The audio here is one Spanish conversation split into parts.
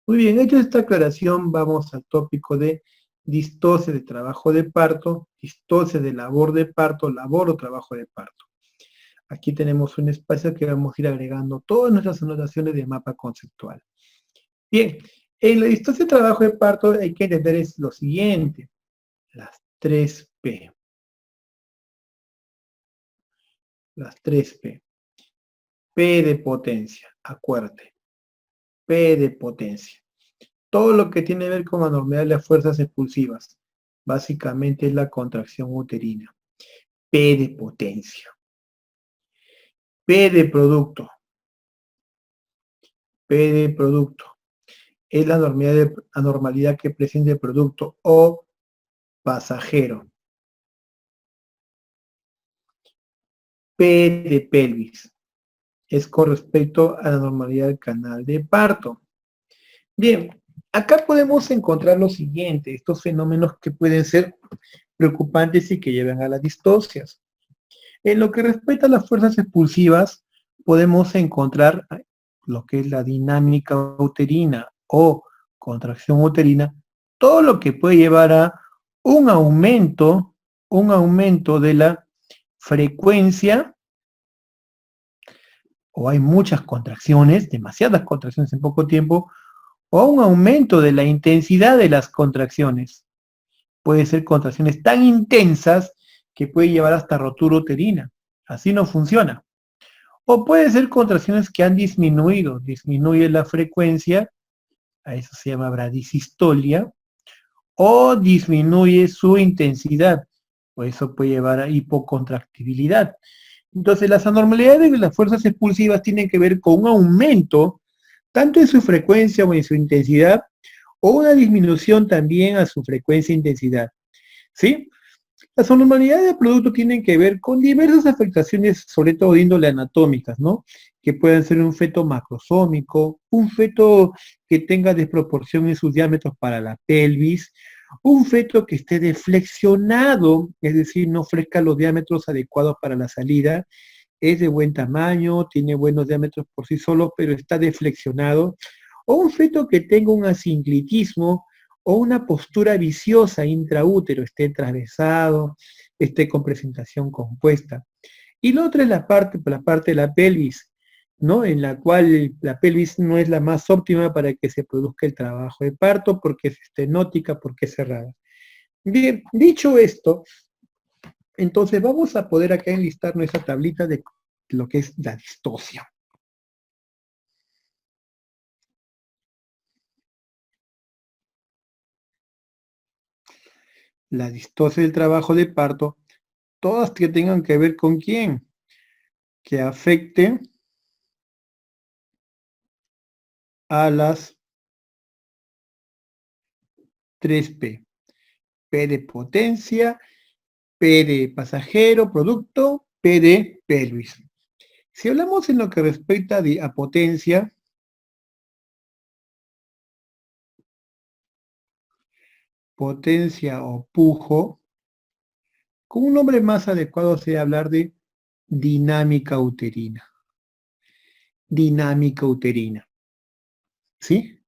Muy bien, hecha esta aclaración, vamos al tópico de distocia de trabajo de parto, distocia de labor de parto, labor o trabajo de parto. Aquí tenemos un espacio que vamos a ir agregando todas nuestras anotaciones de mapa conceptual. Bien, en la distocia de trabajo de parto hay que entender es lo siguiente, las 3P. Las 3P. P de potencia, acuérdate. P de potencia. Todo lo que tiene que ver con anormalidad de las fuerzas expulsivas, básicamente es la contracción uterina. P de potencia. P de producto. P de producto. Es la anormalidad que presenta el producto o pasajero. P de pelvis. Es con respecto a la normalidad del canal de parto. Bien, acá podemos encontrar lo siguiente, estos fenómenos que pueden ser preocupantes y que llevan a las distocias. En lo que respecta a las fuerzas expulsivas, podemos encontrar lo que es la dinámica uterina o contracción uterina, todo lo que puede llevar a un aumento de la frecuencia, o hay muchas contracciones, demasiadas contracciones en poco tiempo, o un aumento de la intensidad de las contracciones. Puede ser contracciones tan intensas que puede llevar hasta rotura uterina. Así no funciona. O puede ser contracciones que han disminuido, disminuye la frecuencia, a eso se llama bradisistolia, o disminuye su intensidad, o eso puede llevar a hipocontractibilidad. Entonces las anormalidades de las fuerzas expulsivas tienen que ver con un aumento, tanto en su frecuencia o en su intensidad, o una disminución también a su frecuencia e intensidad. ¿Sí? Las anormalidades del producto tienen que ver con diversas afectaciones, sobre todo de índole anatómicas, ¿no? Que pueden ser un feto macrosómico, un feto que tenga desproporción en sus diámetros para la pelvis, un feto que esté deflexionado, es decir, no ofrezca los diámetros adecuados para la salida, es de buen tamaño, tiene buenos diámetros por sí solo, pero está deflexionado, o un feto que tenga un asinclitismo, o una postura viciosa intraútero, esté atravesado, esté con presentación compuesta. Y lo otro es la parte de la pelvis, ¿no? En la cual la pelvis no es la más óptima para que se produzca el trabajo de parto, porque es estenótica, porque es cerrada. Bien, dicho esto, entonces vamos a poder acá enlistar nuestra tablita de lo que es la distocia. La distocia del trabajo de parto, todas que tengan que ver con quién, que afecte a las 3P. P de potencia, P de pasajero, producto, P de pelvis. Si hablamos en lo que respecta a potencia, potencia o pujo, con un nombre más adecuado sería hablar de dinámica uterina. Dinámica uterina. ¿Sí?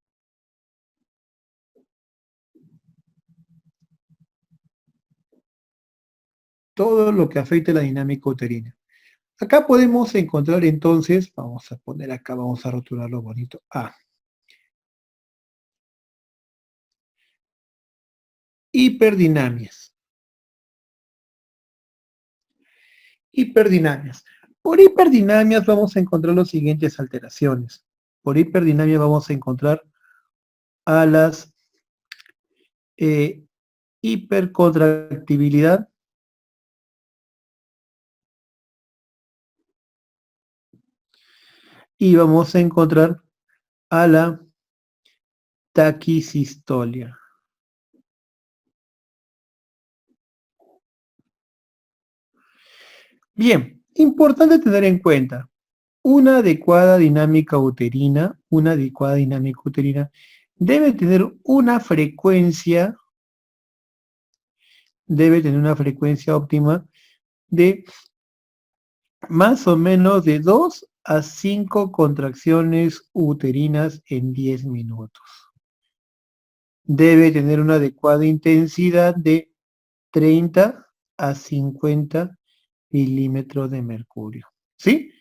Todo lo que afecte a la dinámica uterina. Acá podemos encontrar entonces, vamos a poner acá, vamos a rotularlo bonito, A. Hiperdinamias. Hiperdinamias. Por hiperdinamias vamos a encontrar las siguientes alteraciones. Por hiperdinamia vamos a encontrar a las hipercontractibilidad, y vamos a encontrar a la taquisistolia. Bien, importante tener en cuenta, una adecuada dinámica uterina debe tener una frecuencia, óptima de más o menos de 2 a 5 contracciones uterinas en 10 minutos. debe tener una adecuada intensidad de 30 a 50 milímetros de mercurio. ¿Sí?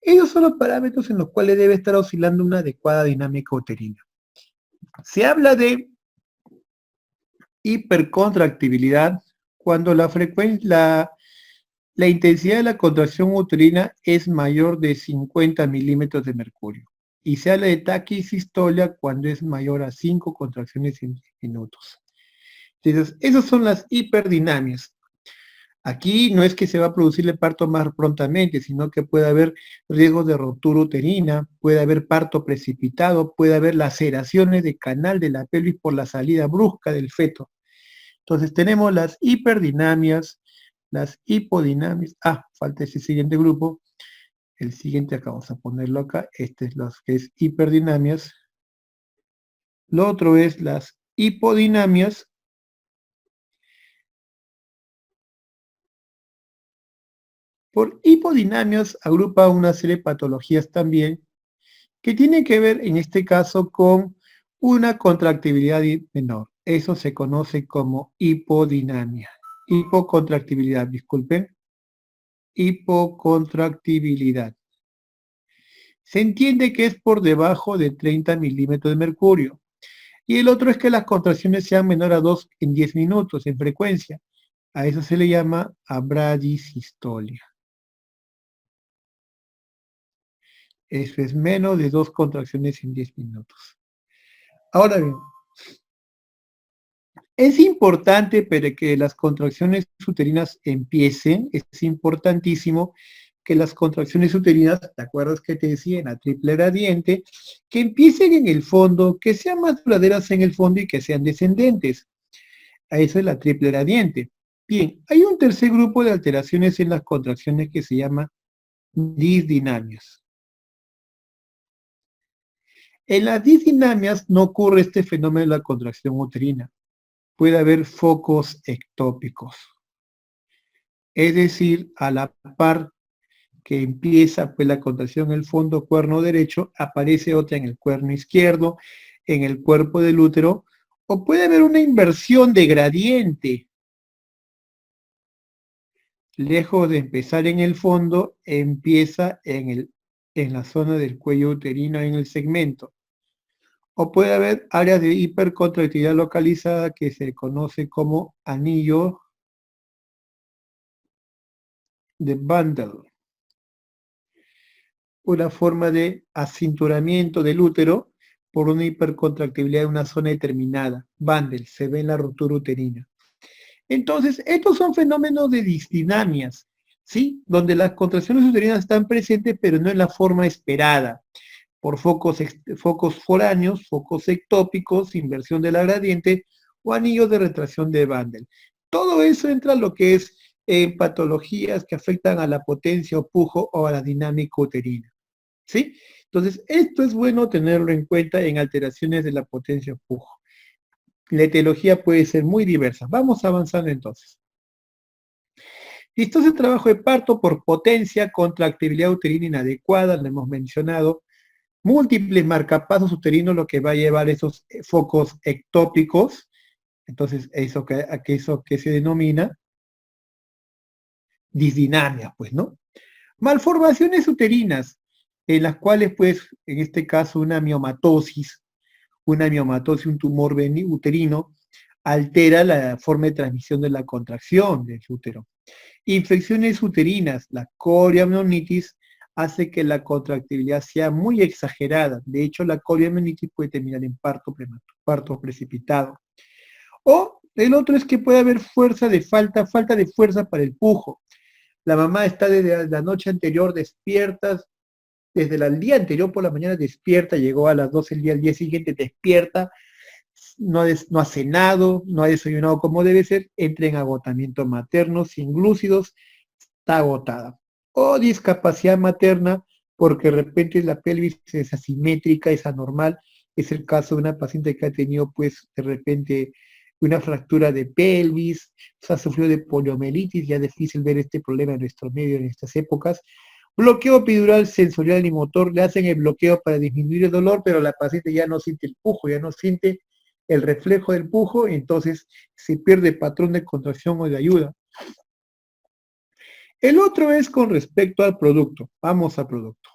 Esos son los parámetros en los cuales debe estar oscilando una adecuada dinámica uterina. Se habla de hipercontractibilidad cuando la intensidad de la contracción uterina es mayor de 50 milímetros de mercurio. Y se habla de taquisistolia cuando es mayor a 5 contracciones en minutos. Entonces, esas son las hiperdinamias. Aquí no es que se va a producir el parto más prontamente, sino que puede haber riesgos de ruptura uterina, puede haber parto precipitado, puede haber laceraciones de canal de la pelvis por la salida brusca del feto. Entonces tenemos las hiperdinamias, las hipodinamias. Falta ese siguiente grupo. El siguiente acá vamos a ponerlo acá. Este es lo que es hiperdinamias. Lo otro es las hipodinamias. Por hipodinamias agrupa una serie de patologías también que tienen que ver en este caso con una contractibilidad menor. Eso se conoce como hipodinamia. Hipocontractibilidad, disculpen. Hipocontractibilidad. Se entiende que es por debajo de 30 milímetros de mercurio. Y el otro es que las contracciones sean menor a 2 en 10 minutos en frecuencia. A eso se le llama abradisistolia. Eso es menos de 2 contracciones en 10 minutos. Ahora bien, es importante para que las contracciones uterinas empiecen, es importantísimo que las contracciones uterinas, ¿te acuerdas que te decía en la triple gradiente? Que empiecen en el fondo, que sean más duraderas en el fondo y que sean descendentes. A eso es la triple gradiente. Bien, hay un tercer grupo de alteraciones en las contracciones que se llama disdinamias. En las disdinamias no ocurre este fenómeno de la contracción uterina. Puede haber focos ectópicos. Es decir, a la par que empieza pues, la contracción en el fondo cuerno derecho, aparece otra en el cuerno izquierdo, en el cuerpo del útero, o puede haber una inversión de gradiente. Lejos de empezar en el fondo, empieza en la zona del cuello uterino, en el segmento. O puede haber áreas de hipercontractividad localizada que se conoce como anillo de Bandel. Una forma de acinturamiento del útero por una hipercontractibilidad de una zona determinada. Bandel, se ve en la ruptura uterina. Entonces, estos son fenómenos de disdinamias, ¿sí? Donde las contracciones uterinas están presentes, pero no en la forma esperada, por focos foráneos, focos ectópicos, inversión de la gradiente o anillos de retracción de Bandel. Todo eso entra en lo que es patologías que afectan a la potencia o pujo o a la dinámica uterina, ¿sí? Entonces, esto es bueno tenerlo en cuenta en alteraciones de la potencia o pujo. La etiología puede ser muy diversa. Vamos avanzando entonces. Listo, el trabajo de parto por potencia, contractibilidad uterina inadecuada, lo hemos mencionado, múltiples marcapasos uterinos, lo que va a llevar esos focos ectópicos. Entonces, eso que se denomina disdinamia, pues, ¿no? Malformaciones uterinas, en las cuales, pues, en este caso, una miomatosis, un tumor uterino, altera la forma de transmisión de la contracción del útero. Infecciones uterinas, la coriamnionitis, hace que la contractibilidad sea muy exagerada. De hecho, la coriamnionitis puede terminar en parto precipitado. O el otro es que puede haber falta de fuerza para el pujo. La mamá está desde la noche anterior despierta, desde el día anterior por la mañana despierta, llegó a las 12 del día siguiente despierta, no ha cenado, no ha desayunado como debe ser, entra en agotamiento materno, sin glúcidos, está agotada. O discapacidad materna, porque de repente la pelvis es asimétrica, es anormal. Es el caso de una paciente que ha tenido, pues, de repente una fractura de pelvis, ha sufrido de poliomielitis, ya es difícil ver este problema en nuestro medio en estas épocas. Bloqueo epidural sensorial y motor, le hacen el bloqueo para disminuir el dolor, pero la paciente ya no siente el pujo, ya no siente el reflejo del pujo, y entonces se pierde el patrón de contracción o de ayuda. El otro es con respecto al producto. Vamos al producto.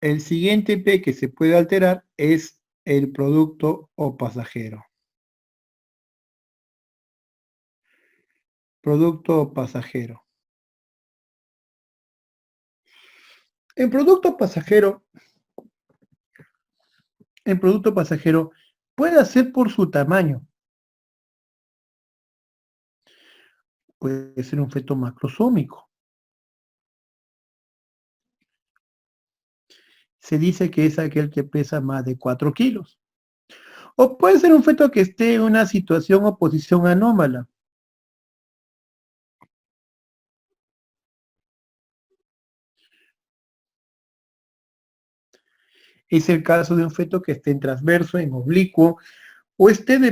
El siguiente P que se puede alterar es el producto o pasajero. Producto o pasajero. En producto pasajero puede ser por su tamaño. Puede ser un feto macrosómico. Se dice que es aquel que pesa más de 4 kilos. O puede ser un feto que esté en una situación o posición anómala. Es el caso de un feto que esté en transverso, en oblicuo, o esté de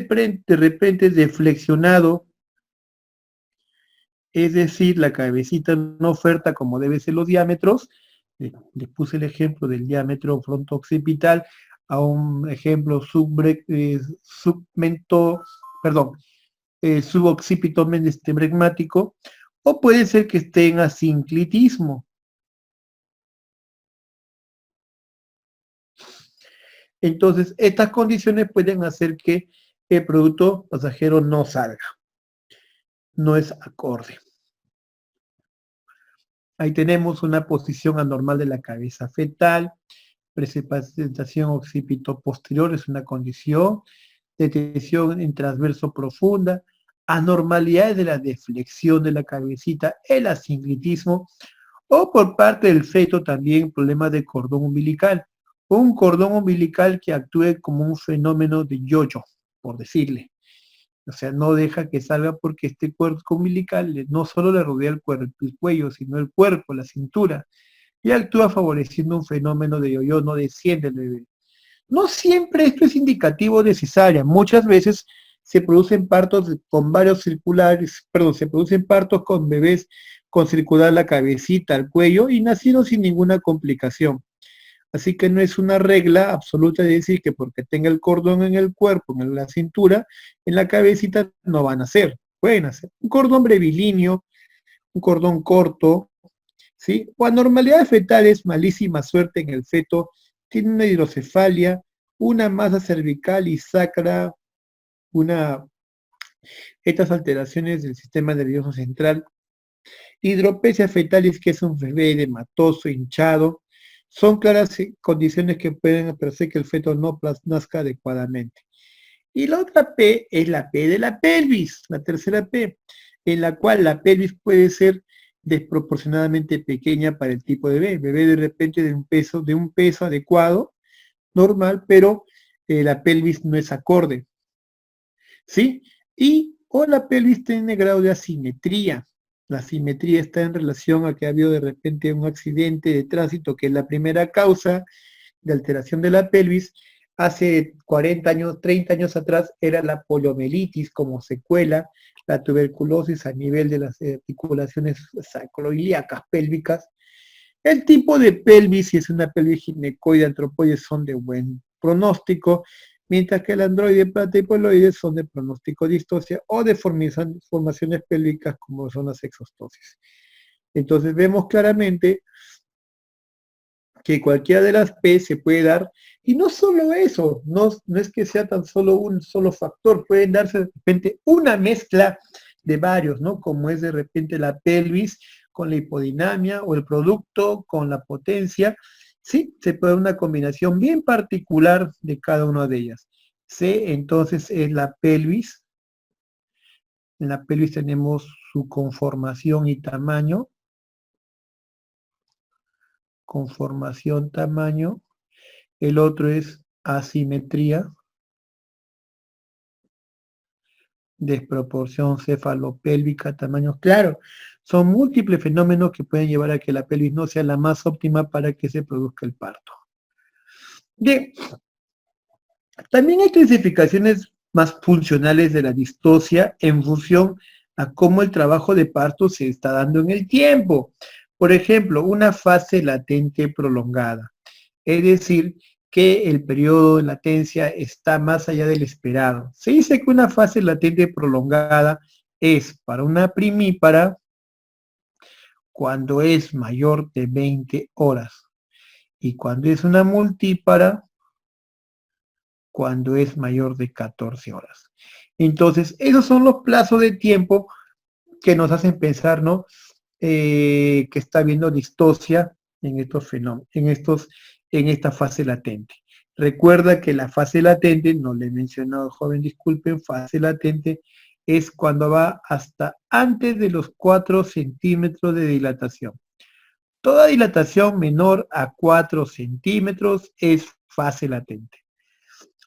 repente deflexionado, es decir, la cabecita no oferta como debe ser los diámetros. Les puse el ejemplo del diámetro fronto-occipital a un ejemplo suboccipito bregmático, o puede ser que esté en asinclitismo. Entonces, estas condiciones pueden hacer que el producto pasajero no salga, no es acorde. Ahí tenemos una posición anormal de la cabeza fetal, presentación occipito posterior es una condición, detención en transverso profunda, anormalidades de la deflexión de la cabecita, el asinclitismo, o por parte del feto también problemas de cordón umbilical, o un cordón umbilical que actúe como un fenómeno de yo-yo, por decirle. O sea, no deja que salga porque este cordón umbilical no solo le rodea el cuello, sino el cuerpo, la cintura, y actúa favoreciendo un fenómeno de yo-yo, no desciende el bebé. No siempre esto es indicativo de cesárea, muchas veces se producen partos con varios circulares, se producen partos con bebés con circular la cabecita, el cuello, y nacieron sin ninguna complicación. Así que no es una regla absoluta de decir que porque tenga el cordón en el cuerpo, en la cintura, en la cabecita no van a ser. Pueden hacer un cordón brevilíneo, un cordón corto, ¿sí? O anormalidades fetales, malísima suerte en el feto, tiene una hidrocefalia, una masa cervical y sacra, estas alteraciones del sistema nervioso central, hidropesia fetalis, que es un bebé edematoso, hinchado, son claras condiciones que pueden hacer que el feto no nazca adecuadamente. Y la otra P es la P de la pelvis, la tercera P, en la cual la pelvis puede ser desproporcionadamente pequeña para el tipo de bebé de repente de un peso adecuado, normal, pero la pelvis no es acorde, ¿sí? O la pelvis tiene grado de asimetría. La asimetría está en relación a que ha habido de repente un accidente de tránsito, que es la primera causa de alteración de la pelvis. Hace 40 años, 30 años atrás era la poliomielitis como secuela, la tuberculosis a nivel de las articulaciones sacroiliacas pélvicas. El tipo de pelvis, si es una pelvis ginecoide, antropoide, son de buen pronóstico, mientras que el androide, platypoloide son de pronóstico distosia o de formaciones pélvicas como son las exostosis. Entonces vemos claramente que cualquiera de las P se puede dar, y no solo eso, no es que sea tan solo un solo factor, pueden darse de repente una mezcla de varios, ¿no? Como es de repente la pelvis con la hipodinamia o el producto con la potencia, sí, se puede dar una combinación bien particular de cada una de ellas. C, entonces, es la pelvis. En la pelvis tenemos su conformación y tamaño. Conformación, tamaño. El otro es asimetría, desproporción cefalopélvica, tamaños. Claro, son múltiples fenómenos que pueden llevar a que la pelvis no sea la más óptima para que se produzca el parto. Bien, también hay clasificaciones más funcionales de la distosia en función a cómo el trabajo de parto se está dando en el tiempo. Por ejemplo, una fase latente prolongada, es decir, que el periodo de latencia está más allá del esperado. Se dice que una fase latente prolongada es para una primípara cuando es mayor de 20 horas y cuando es una multípara cuando es mayor de 14 horas. Entonces, esos son los plazos de tiempo que nos hacen pensar, ¿no? Que está habiendo distocia en estos fenómenos, en esta fase latente. Recuerda que la fase latente, no le he mencionado, joven, disculpen, fase latente es cuando va hasta antes de los 4 centímetros de dilatación. Toda dilatación menor a 4 centímetros es fase latente.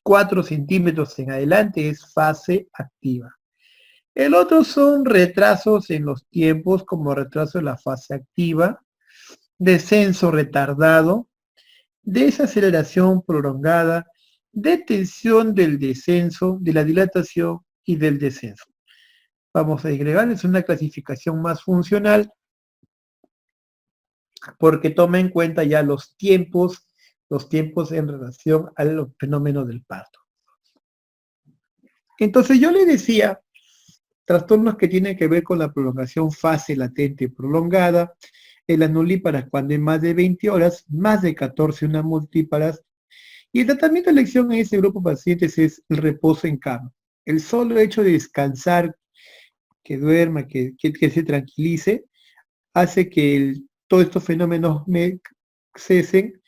4 centímetros en adelante es fase activa. El otro son retrasos en los tiempos, como retraso en la fase activa, descenso retardado, desaceleración prolongada, detención del descenso, de la dilatación y del descenso. Vamos a agregarles una clasificación más funcional porque toma en cuenta ya los tiempos en relación al fenómeno del parto. Entonces yo le decía, trastornos que tienen que ver con la prolongación fase latente prolongada, el anulíparas cuando es más de 20 horas, más de 14 una multíparas, y el tratamiento de elección en ese grupo de pacientes es el reposo en cama. El solo hecho de descansar, que duerma, que se tranquilice, hace que todos estos fenómenos cesen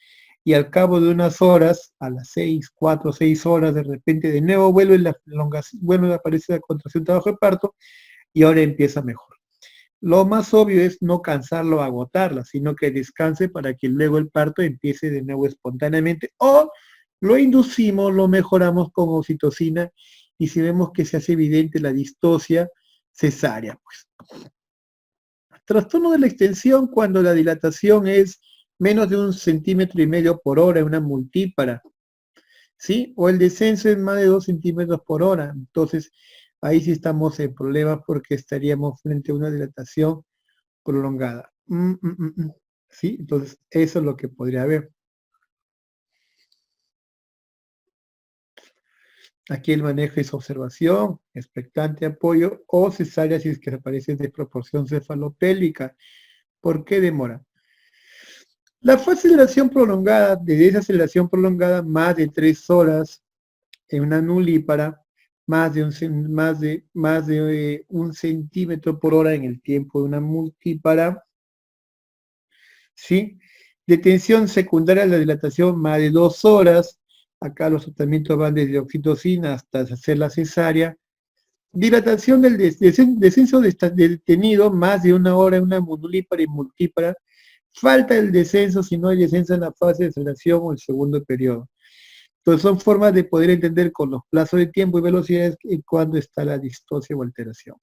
y al cabo de unas horas, a las 6, 4, 6 horas, de repente de nuevo vuelve a aparecer la contracción trabajo de parto y ahora empieza mejor. Lo más obvio es no cansarlo, agotarla, sino que descanse para que luego el parto empiece de nuevo espontáneamente o lo inducimos, lo mejoramos con oxitocina y si vemos que se hace evidente la distocia, cesárea, pues. Trastorno de la extensión cuando la dilatación es menos de 1,5 centímetros por hora en una multípara, ¿sí? O el descenso es más de 2 centímetros por hora. Entonces, ahí sí estamos en problemas porque estaríamos frente a una dilatación prolongada. ¿Sí? Entonces, eso es lo que podría haber. Aquí el manejo es observación, expectante apoyo o cesárea si es que aparece desproporción cefalopélvica. ¿Por qué demora? La aceleración prolongada, de desaceleración prolongada, más de 3 horas en una nulípara, más de 1 centímetro por hora en el tiempo de una multípara, ¿sí? Detención secundaria de la dilatación, más de 2 horas, acá los tratamientos van desde oxitocina hasta hacer la cesárea. Dilatación del descenso detenido, más de 1 hora en una nulípara y multípara. Falta el descenso si no hay descenso en la fase de aceleración o el segundo periodo. Entonces son formas de poder entender con los plazos de tiempo y velocidades en cuándo está la distocia o alteración.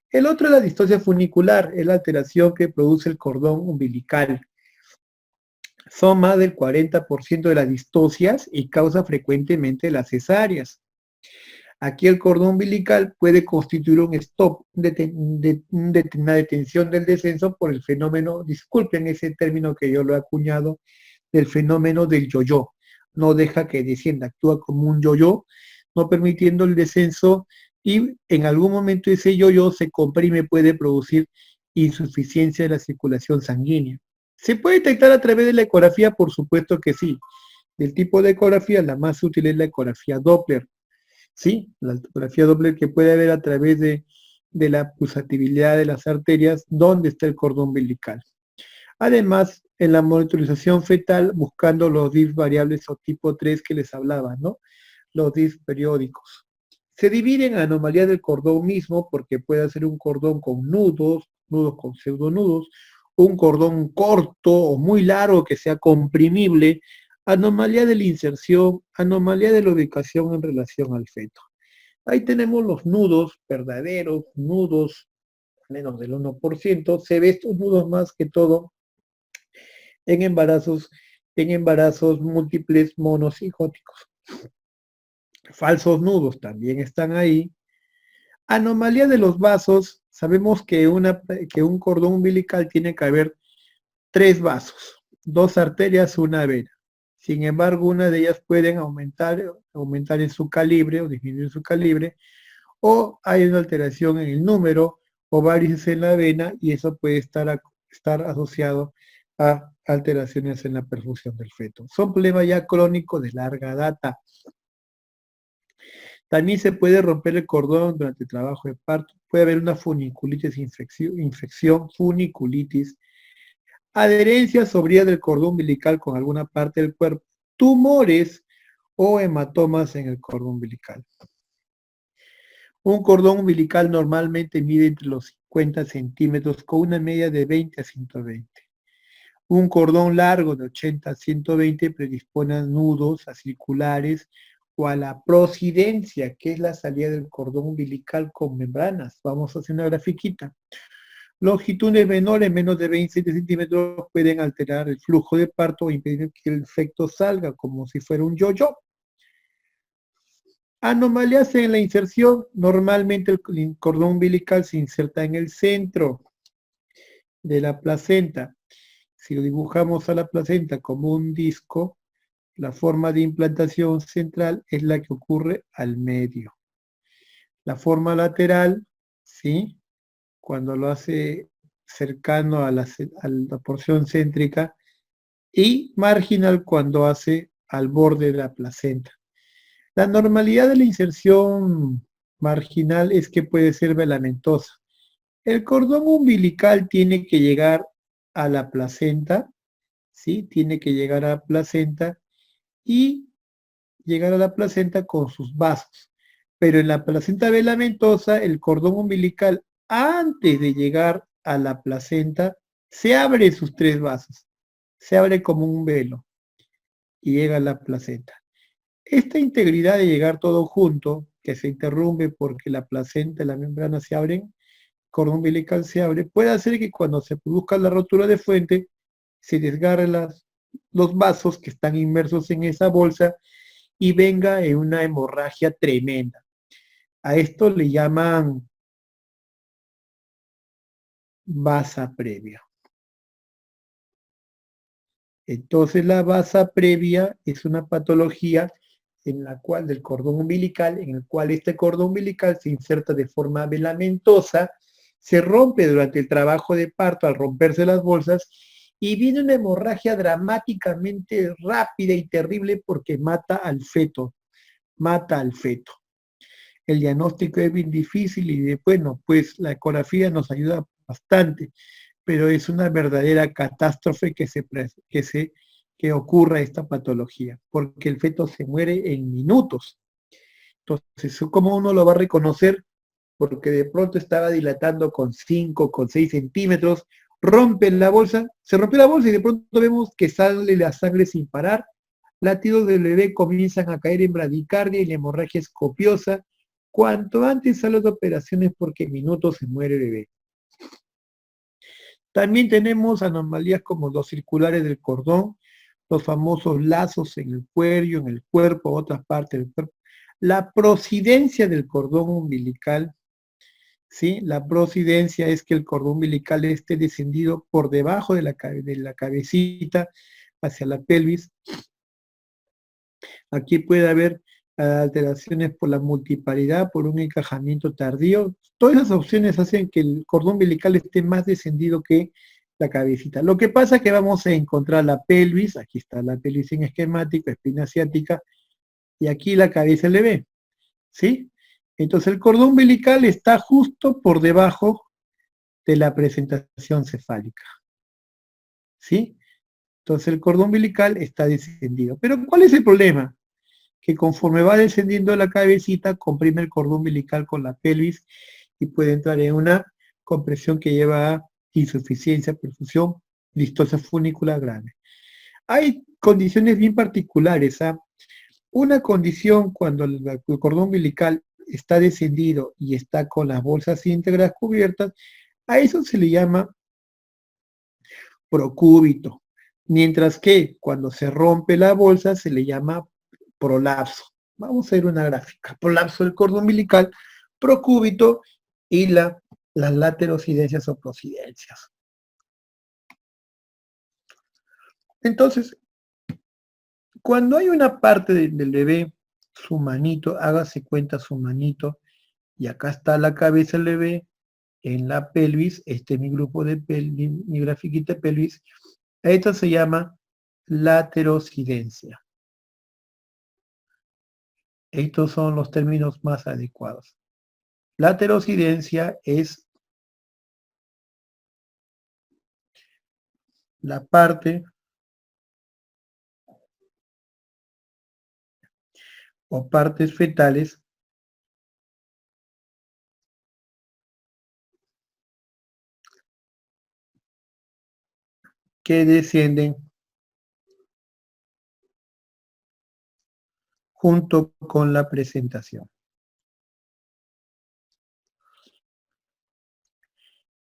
El otro es la distocia funicular, es la alteración que produce el cordón umbilical. Son más del 40% de las distocias y causa frecuentemente las cesáreas. Aquí el cordón umbilical puede constituir un stop, una detención del descenso por el fenómeno, disculpen ese término que yo lo he acuñado, del fenómeno del yo-yo. No deja que descienda, actúa como un yo-yo, no permitiendo el descenso y en algún momento ese yo-yo se comprime, puede producir insuficiencia de la circulación sanguínea. ¿Se puede detectar a través de la ecografía? Por supuesto que sí. Del tipo de ecografía, la más útil es la ecografía Doppler. ¿Sí? La ecografía Doppler que puede ver a través de la pulsatividad de las arterias dónde está el cordón umbilical. Además, en la monitorización fetal, buscando los DIF variables o tipo 3 que les hablaba, ¿no? Los DIF periódicos. Se divide en anomalía del cordón mismo porque puede ser un cordón con nudos con pseudonudos, un cordón corto o muy largo que sea comprimible, anomalía de la inserción, anomalía de la ubicación en relación al feto. Ahí tenemos los nudos verdaderos, nudos menos del 1%, se ve estos nudos más que todo en embarazos múltiples monocigóticos. Falsos nudos también están ahí. Anomalía de los vasos, Sabemos que un cordón umbilical tiene que haber 3 vasos, 2 arterias, una vena. Sin embargo, una de ellas pueden aumentar en su calibre o disminuir su calibre, o hay una alteración en el número o varices en la vena, y eso puede estar asociado a alteraciones en la perfusión del feto. Son problemas ya crónicos de larga data. También se puede romper el cordón durante el trabajo de parto. Puede haber una funiculitis, infección, funiculitis, adherencia sobria del cordón umbilical con alguna parte del cuerpo, tumores o hematomas en el cordón umbilical. Un cordón umbilical normalmente mide entre los 50 centímetros con una media de 20 a 120. Un cordón largo de 80 a 120 predispone a nudos, a circulares o a la prosidencia, que es la salida del cordón umbilical con membranas. Vamos a hacer una grafiquita. Longitudes menores, menos de 27 centímetros, pueden alterar el flujo de parto o impedir que el feto salga como si fuera un yo-yo. Anomalías en la inserción. Normalmente el cordón umbilical se inserta en el centro de la placenta. Si lo dibujamos a la placenta como un disco, la forma de implantación central es la que ocurre al medio. La forma lateral, ¿sí?, cuando lo hace cercano a la porción céntrica, y marginal cuando hace al borde de la placenta. La normalidad de la inserción marginal es que puede ser velamentosa. El cordón umbilical tiene que llegar a la placenta, ¿sí? Tiene que llegar a la placenta y llegar a la placenta con sus vasos. Pero en la placenta velamentosa, el cordón umbilical, antes de llegar a la placenta, se abre sus 3 vasos. Se abre como un velo y llega a la placenta. Esta integridad de llegar todo junto, que se interrumpe porque la placenta y la membrana se abren, el cordón umbilical se abre, puede hacer que cuando se produzca la rotura de fuente, se desgarren los vasos que están inmersos en esa bolsa y venga en una hemorragia tremenda. A esto le llaman vasa previa. Entonces la vasa previa es una patología en la cual del cordón umbilical, en el cual este cordón umbilical se inserta de forma velamentosa, se rompe durante el trabajo de parto al romperse las bolsas, y viene una hemorragia dramáticamente rápida y terrible porque mata al feto. El diagnóstico es bien difícil y bueno, pues la ecografía nos ayuda bastante, pero es una verdadera catástrofe que ocurra esta patología, porque el feto se muere en minutos. Entonces, ¿cómo uno lo va a reconocer? Porque de pronto estaba dilatando con 5, con 6 centímetros, rompen la bolsa, se rompió la bolsa y de pronto vemos que sale la sangre sin parar, latidos del bebé comienzan a caer en bradicardia y la hemorragia es copiosa. Cuanto antes a las operaciones, porque en minutos se muere el bebé. También tenemos anomalías como los circulares del cordón, los famosos lazos en el cuello, en el cuerpo, otras partes del cuerpo. La prosidencia del cordón umbilical, ¿sí? La prosidencia es que el cordón umbilical esté descendido por debajo de la cabecita hacia la pelvis. Aquí puede haber alteraciones por la multiparidad, por un encajamiento tardío. Todas esas opciones hacen que el cordón umbilical esté más descendido que la cabecita. Lo que pasa es que vamos a encontrar la pelvis, aquí está la pelvis en esquemático, espina ciática, y aquí la cabeza le ve, ¿sí? Entonces el cordón umbilical está justo por debajo de la presentación cefálica, ¿sí? Entonces el cordón umbilical está descendido. Pero ¿cuál es el problema? Que conforme va descendiendo la cabecita, comprime el cordón umbilical con la pelvis y puede entrar en una compresión que lleva a insuficiencia, perfusión, distocia funicular grave. Hay condiciones bien particulares. Una condición cuando el cordón umbilical está descendido y está con las bolsas íntegras cubiertas, a eso se le llama procúbito, mientras que cuando se rompe la bolsa se le llama prolapso. Vamos a ver una gráfica. Prolapso del cordón umbilical, procúbito y la las laterocidencias o procidencias. Entonces, cuando hay una parte del bebé, su manito, hágase cuenta su manito, y acá está la cabeza del bebé, en la pelvis, este es mi grupo de pelvis, mi grafiquita de pelvis, esto se llama laterocidencia. Estos son los términos más adecuados. Laterocidencia es la parte o partes fetales que descienden junto con la presentación.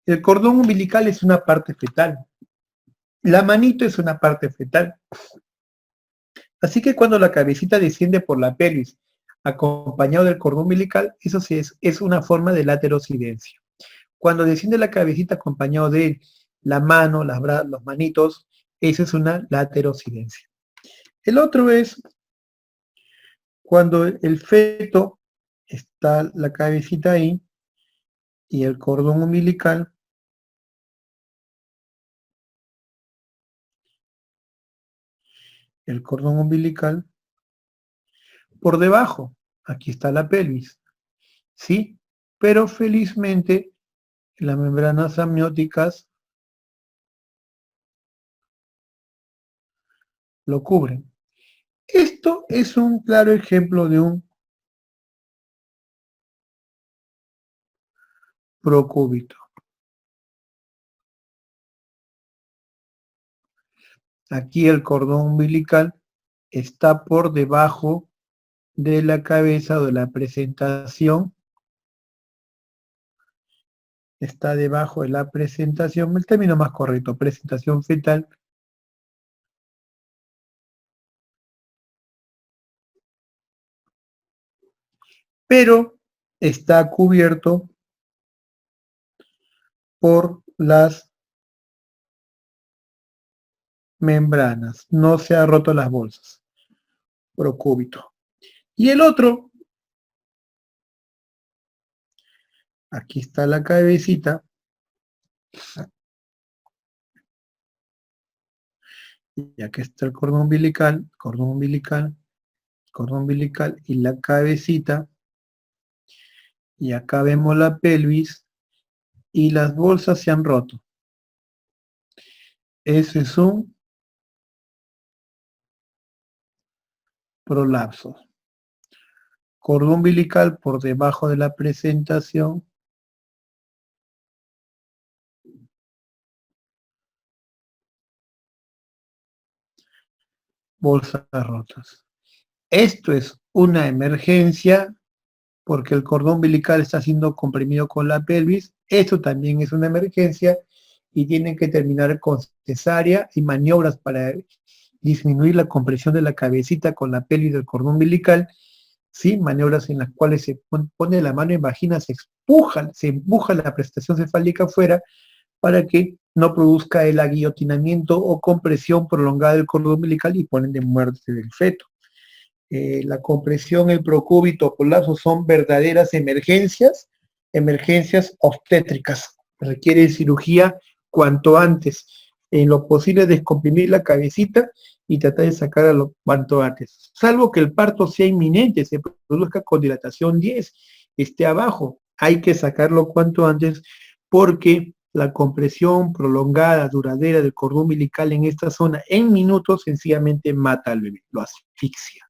El cordón umbilical es una parte fetal. La manito es una parte fetal. Así que cuando la cabecita desciende por la pelvis, acompañado del cordón umbilical, eso sí es una forma de laterocidencia. Cuando desciende la cabecita acompañado de la mano, los manitos, eso es una laterocidencia. El otro es cuando el feto está la cabecita ahí y el cordón umbilical por debajo. Aquí está la pelvis, ¿sí? Pero felizmente las membranas amnióticas lo cubren. Esto es un claro ejemplo de un procúbito. Aquí el cordón umbilical está por debajo de la cabeza o de la presentación. Está debajo de la presentación, el término más correcto, presentación fetal. Pero está cubierto por las membranas, no se ha roto las bolsas, procúbito. Y el otro, aquí está la cabecita, y aquí está el cordón umbilical, y la cabecita, y acá vemos la pelvis, y las bolsas se han roto. Ese es un prolapso. Cordón umbilical por debajo de la presentación, bolsas rotas. Esto es una emergencia porque el cordón umbilical está siendo comprimido con la pelvis. Esto también es una emergencia y tienen que terminar con cesárea y maniobras para disminuir la compresión de la cabecita con la pelvis del cordón umbilical. ¿Sí? Maniobras en las cuales se pone la mano en vagina, se empuja la presentación cefálica afuera para que no produzca el aguillotinamiento o compresión prolongada del cordón umbilical y ponen de muerte del feto. La compresión, el procúbito, prolapso son verdaderas emergencias obstétricas. Requiere cirugía cuanto antes. En lo posible descomprimir la cabecita y tratar de sacarla lo cuanto antes. Salvo que el parto sea inminente, se produzca con dilatación 10, esté abajo. Hay que sacarlo cuanto antes porque la compresión prolongada, duradera del cordón umbilical en esta zona en minutos sencillamente mata al bebé, lo asfixia.